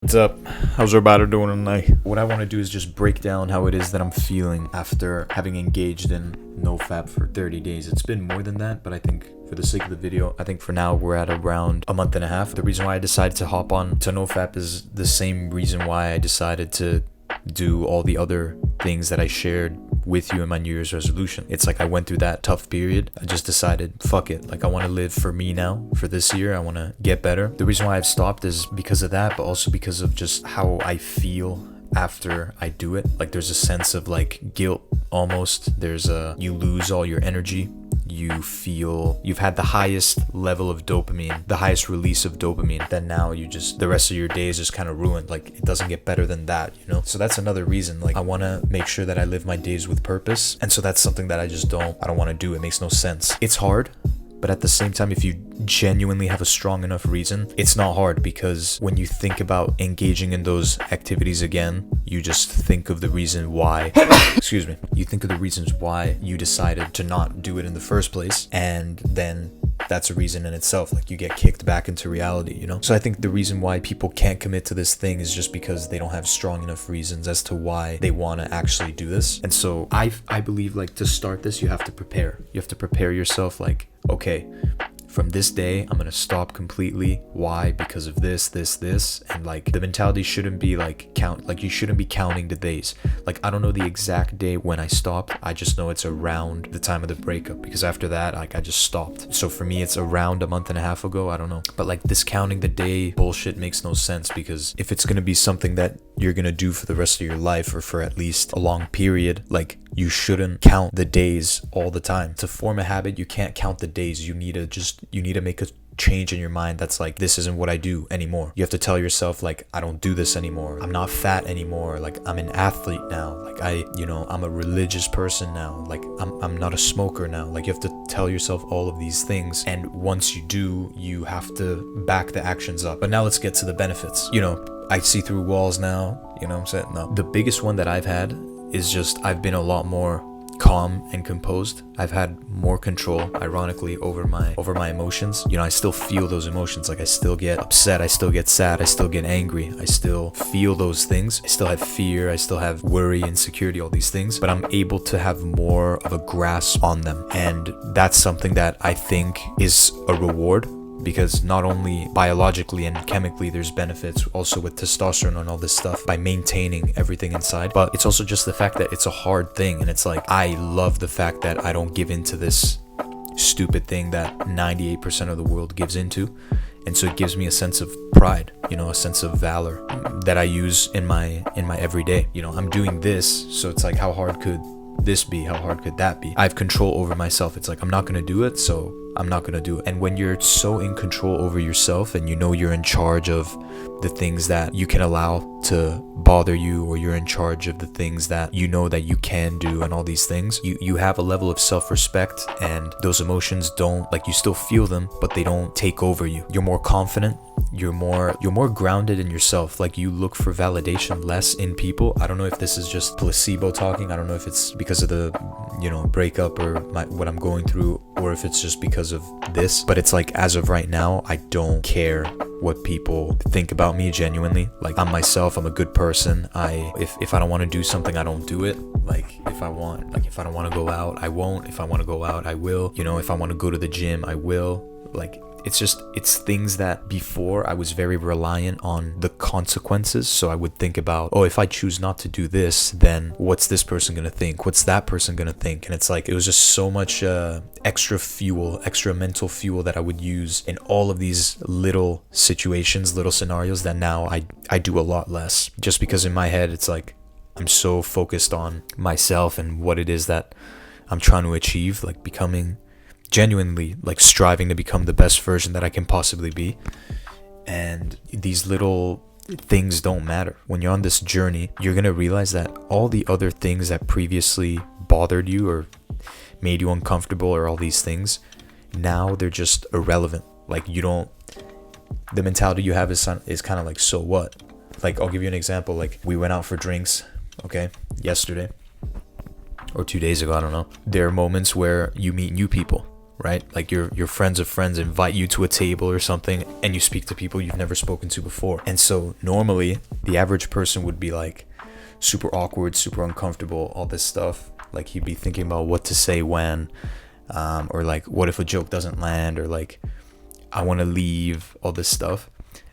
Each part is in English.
What's up? How's everybody doing tonight? What I want to do is just break down how it is that I'm feeling after having engaged in NoFap for 30 days. It's been more than that, but I think for the sake of the video, I think for now we're at around a month and a half. The reason why I decided to hop on to NoFap is the same reason why I decided to do all the other things that I shared with you in my New Year's resolution. It's like I went through that tough period. I just decided, fuck it. Like I want to live for me now, for this year. I want to get better. The reason why I've stopped is because of that, but also because of just how I feel after I do it. Like there's a sense of like guilt almost. You lose all your energy. You feel you've had the highest level of dopamine, the highest release of dopamine, then now the rest of your day is just kind of ruined. Like it doesn't get better than that, you know? So that's another reason. Like I want to make sure that I live my days with purpose. And so that's something that I don't want to do. It makes no sense. It's hard. But at the same time, if you genuinely have a strong enough reason, it's not hard, because when you think about engaging in those activities again, you just think of the reason why, excuse me, you think of the reasons why you decided to not do it in the first place. And then that's a reason in itself. Like you get kicked back into reality, you know? So I think the reason why people can't commit to this thing is just because they don't have strong enough reasons as to why they want to actually do this. And so I believe like to start this, you have to prepare. You have to prepare yourself like, okay, from this day, I'm gonna stop completely. Why? Because of this. And like the mentality shouldn't be like you shouldn't be counting the days. Like I don't know the exact day when I stopped. I just know it's around the time of the breakup, because after that, like I just stopped. So for me, it's around a month and a half ago. I don't know. But like this counting the day bullshit makes no sense, because if it's gonna be something that you're gonna do for the rest of your life, or for at least a long period, like you shouldn't count the days all the time. To form a habit, you can't count the days. You need to make a change in your mind that's like, this isn't what I do anymore. You have to tell yourself like, I don't do this anymore. I'm not fat anymore. Like I'm an athlete now. Like I'm a religious person now. Like I'm not a smoker now. Like you have to tell yourself all of these things. And once you do, you have to back the actions up. But now let's get to the benefits. You know, I see through walls now, you know what I'm saying? No. The biggest one that I've had is just I've been a lot more calm and composed. I've had more control, ironically, over my emotions. You know, I still feel those emotions. Like I still get upset, I still get sad, I still get angry, I still feel those things. I still have fear, I still have worry, insecurity, all these things, but I'm able to have more of a grasp on them. And that's something that I think is a reward, because not only biologically and chemically there's benefits also with testosterone and all this stuff by maintaining everything inside, but it's also just the fact that it's a hard thing. And it's like, I love the fact that I don't give into this stupid thing that 98% of the world gives into. And so it gives me a sense of pride, you know, a sense of valor that I use in my everyday. You know, I'm doing this, so it's like, how hard could this be? How hard could that be? I have control over myself. It's like, I'm not gonna do it, so I'm not gonna do it. And when you're so in control over yourself, and you know you're in charge of the things that you can allow to bother you, or you're in charge of the things that you know that you can do, and all these things, you have a level of self-respect, and those emotions don't, like, you still feel them, but they don't take over you. You're more confident. You're more grounded in yourself. Like you look for validation less in people. I don't know if this is just placebo talking. I don't know if it's because of the, you know, breakup or what I'm going through, or if it's just because of this. But it's like, as of right now, I don't care what people think about me genuinely. Like I'm myself. I'm a good person. If I don't want to do something, I don't do it. Like if I don't want to go out, I won't. If I want to go out, I will. You know, if I want to go to the gym, I will. Like it's things that before I was very reliant on the consequences. So I would think about, oh, if I choose not to do this, then what's this person gonna think? What's that person gonna think? And it's like, it was just so much extra mental fuel that I would use in all of these little situations, little scenarios, that now I do a lot less, just because in my head it's like I'm so focused on myself and what it is that I'm trying to achieve, like becoming genuinely, like striving to become the best version that I can possibly be. And these little things don't matter. When you're on this journey, you're gonna realize that all the other things that previously bothered you or made you uncomfortable, or all these things, now they're just irrelevant. Like the mentality you have is kind of like, so what? Like I'll give you an example. Like we went out for drinks, okay, yesterday or 2 days ago, I don't know. There are moments where you meet new people. right? Like your friends of friends invite you to a table or something, and you speak to people you've never spoken to before. And so normally the average person would be like super awkward, super uncomfortable, all this stuff. Like he'd be thinking about what to say when, or like what if a joke doesn't land, or like I want to leave, all this stuff.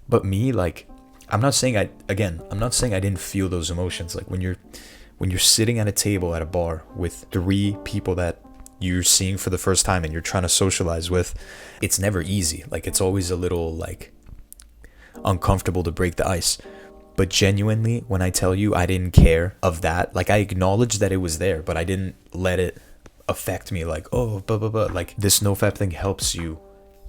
But me, like, I'm not saying I didn't feel those emotions. Like when you're sitting at a table at a bar with 3 people that you're seeing for the first time and you're trying to socialize with, it's never easy. Like it's always a little like uncomfortable to break the ice. But genuinely, when I tell you I didn't care of that, like I acknowledged that it was there, but I didn't let it affect me like, oh, blah, blah, blah. Like this NoFap thing helps you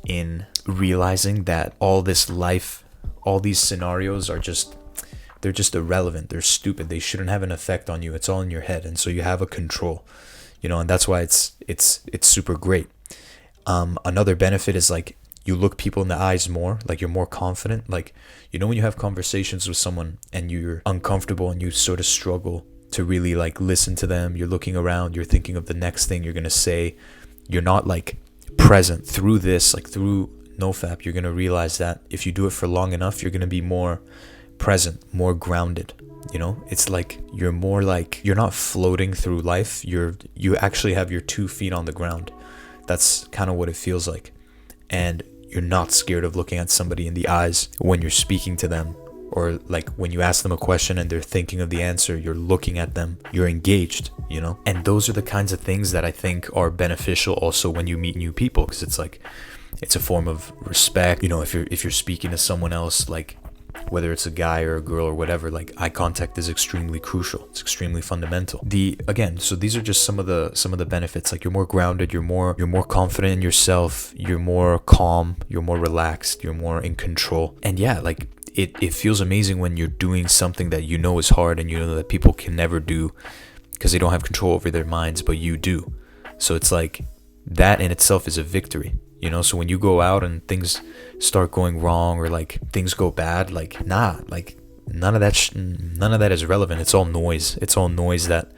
in realizing that all this life, all these scenarios they're just irrelevant. They're stupid. They shouldn't have an effect on you. It's all in your head. And so you have a control, and that's why it's super great. Another benefit is like you look people in the eyes more, like you're more confident. Like, when you have conversations with someone and you're uncomfortable and you sort of struggle to really like listen to them, you're looking around, you're thinking of the next thing you're going to say. You're not like present. Through this, like through NoFap, you're going to realize that if you do it for long enough, you're going to be more present, more grounded. It's like you're more like you're not floating through life. You actually have your 2 feet on the ground. That's kind of what it feels like. And you're not scared of looking at somebody in the eyes when you're speaking to them, or like when you ask them a question and they're thinking of the answer, you're looking at them, you're engaged, and those are the kinds of things that I think are beneficial also when you meet new people, because it's like it's a form of respect. If you're speaking to someone else, like whether it's a guy or a girl or whatever, like eye contact is extremely crucial. It's extremely fundamental. So these are just some of the benefits. Like you're more grounded, you're more confident in yourself, you're more calm, you're more relaxed, you're more in control. And yeah, like it feels amazing when you're doing something that is hard and that people can never do because they don't have control over their minds, but you do. So it's like that in itself is a victory. So when you go out and things start going wrong or like things go bad, like none of that is relevant. It's all noise. It's all noise that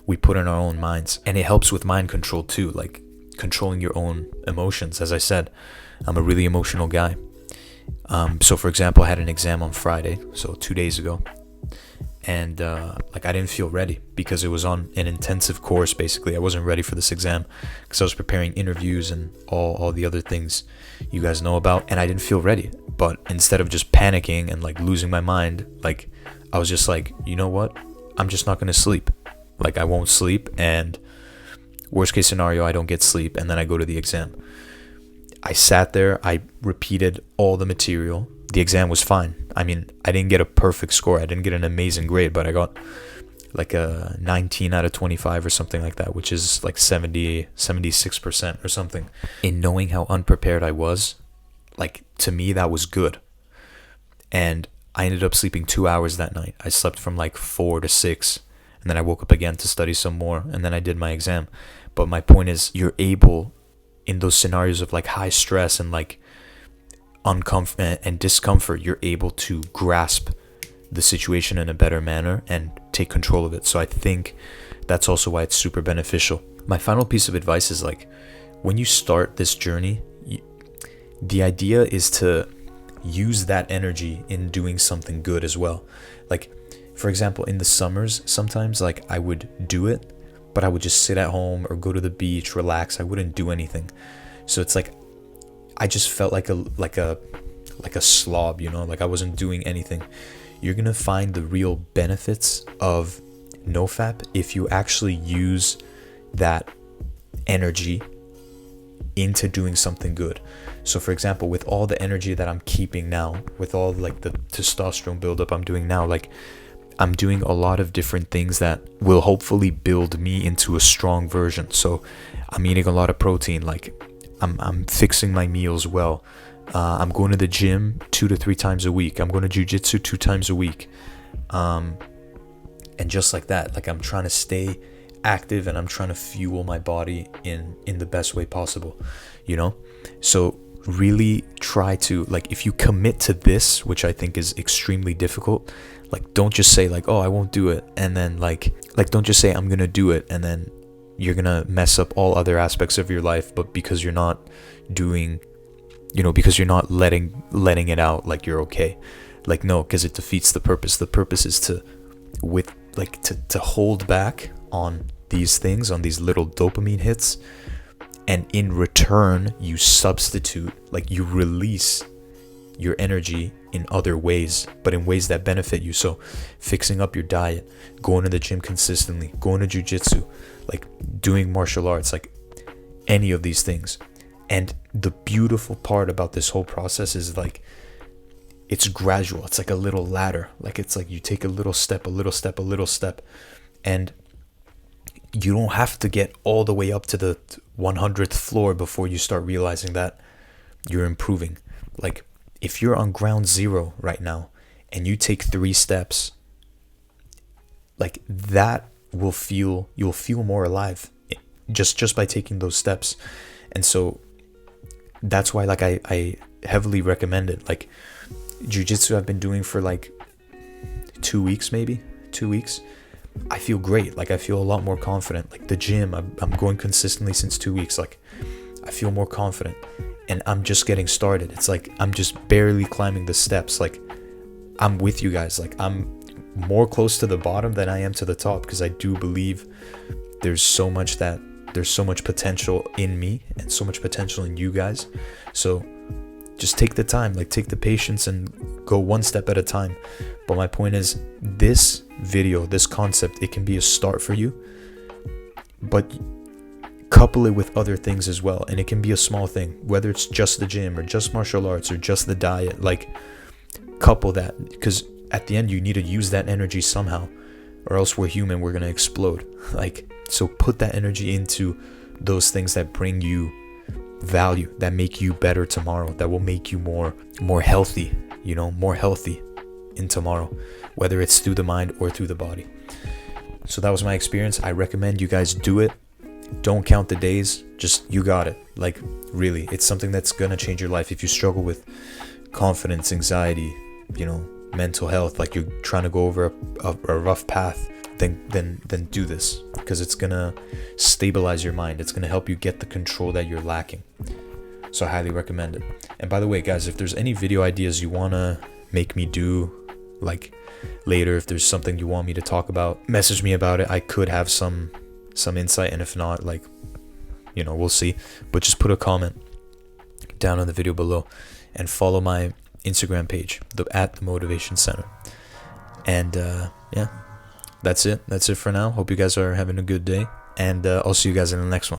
we put in our own minds. And it helps with mind control too, like controlling your own emotions. As I said, I'm a really emotional guy. So for example, I had an exam on Friday, so 2 days ago. And like I didn't feel ready because it was on an intensive course. Basically, I wasn't ready for this exam because I was preparing interviews and all the other things you guys know about, and I didn't feel ready. But instead of just panicking and like losing my mind, like I was just like, you know what? I'm just not gonna sleep. Like I won't sleep, and worst case scenario, I don't get sleep, and then I go to the exam. I sat there, I repeated all the material. The exam was fine. I mean, I didn't get a perfect score. I didn't get an amazing grade, but I got like a 19 out of 25 or something like that, which is like 76% or something. In knowing how unprepared I was, like to me, that was good. And I ended up sleeping 2 hours that night. I slept from like 4 to 6, and then I woke up again to study some more, and then I did my exam. But my point is, you're able, in those scenarios of like high stress and like uncomfort and discomfort, you're able to grasp the situation in a better manner and take control of it. So I think that's also why it's super beneficial. My final piece of advice is like, when you start this journey, the idea is to use that energy in doing something good as well. Like, for example, in the summers, sometimes like I would do it, but I would just sit at home or go to the beach, relax. I wouldn't do anything. So it's like I just felt like a slob, like I wasn't doing anything. You're gonna find the real benefits of NoFap if you actually use that energy into doing something good. So for example, with all the energy that I'm keeping now, with all like the testosterone buildup I'm doing now, like I'm doing a lot of different things that will hopefully build me into a strong version. So I'm eating a lot of protein, like I'm fixing my meals well. I'm going to the gym 2 to 3 times a week. I'm going to jiu-jitsu 2 times a week. And just like that, like I'm trying to stay active and I'm trying to fuel my body in the best way possible, So really try to, like, if you commit to this, which I think is extremely difficult, like don't just say like, oh, I won't do it. And then like don't just say I'm going to do it and then you're gonna mess up all other aspects of your life, but because you're not doing, because you're not letting it out, like you're okay. Like, no, because it defeats the purpose. The purpose is to hold back on these things, on these little dopamine hits, and in return you substitute, like you release your energy in other ways, but in ways that benefit you. So fixing up your diet, going to the gym consistently, going to jiu-jitsu, like doing martial arts, like any of these things. And the beautiful part about this whole process is like it's gradual. It's like a little ladder. Like it's like you take a little step, a little step, a little step, and you don't have to get all the way up to the 100th floor before you start realizing that you're improving. Like if you're on ground zero right now and you take 3 steps, like that you'll feel more alive just by taking those steps. And so that's why, like, I heavily recommend it. Like jiu-jitsu I've been doing for like 2 weeks, maybe 2 weeks. I feel great. Like I feel a lot more confident. Like the gym, I'm going consistently since 2 weeks. Like I feel more confident, and I'm just getting started. It's like I'm just barely climbing the steps. Like I'm with you guys. Like I'm more close to the bottom than I am to the top, because I do believe there's so much potential in me and so much potential in you guys. So just take the time, like take the patience and go one step at a time. But my point is, this video, this concept, it can be a start for you, but couple it with other things as well. And it can be a small thing, whether it's just the gym or just martial arts or just the diet. Like couple that, because at the end you need to use that energy somehow, or else we're human, we're gonna explode. Like, so put that energy into those things that bring you value, that make you better tomorrow, that will make you more healthy, more healthy in tomorrow, whether it's through the mind or through the body. So that was my experience. I recommend you guys do it. Don't count the days, just you got it. Like really, it's something that's gonna change your life. If you struggle with confidence, anxiety, mental health, like you're trying to go over a rough path, then do this, because it's gonna stabilize your mind. It's gonna help you get the control that you're lacking. So I highly recommend it. And by the way, guys, if there's any video ideas you wanna make me do, like later, if there's something you want me to talk about, message me about it. I could have some insight, and if not, like, we'll see. But just put a comment down on the video below, and follow my Instagram page, at the Motivation Center. And yeah, that's it for now. Hope you guys are having a good day, and I'll see you guys in the next one.